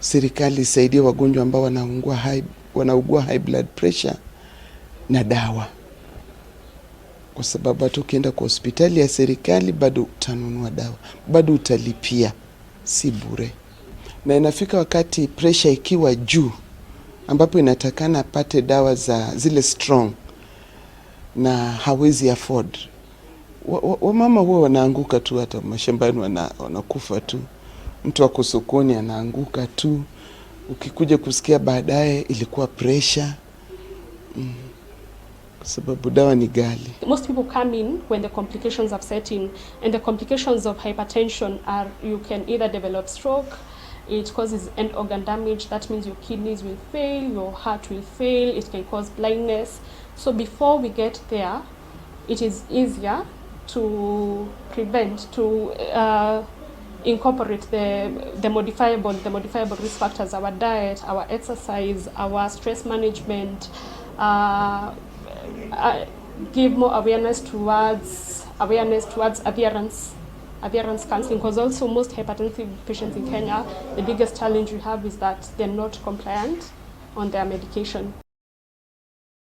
serikali isaidie wagonjwa ambao wanaugua high blood pressure na dawa, kwa sababu hata ukienda kwa hospitali ya serikali bado utanunua dawa, bado utalipia, si bure. Na inafika wakati pressure ikiwa juu, ambapo inatakana apate dawa za zile strong na hawezi afford. Wamama huwa wanaanguka tu, hata mashambani wanakufa tu. Mtu wako sokoni anaanguka tu. Ukikuja kusikia baadaye ilikuwa pressure. Kwa sababu dawa ni ghali. Most people come in when the complications have set in, and the complications of hypertension are you can either develop stroke, it causes end organ damage, that means your kidneys will fail, your heart will fail, it can cause blindness. So before we get there, it is easier to prevent, to incorporate the modifiable risk factors, our diet, our exercise, our stress management, give more awareness towards adherence counseling, because also most hypertensive patients in Kenya, the biggest challenge we have is that they're not compliant on their medication.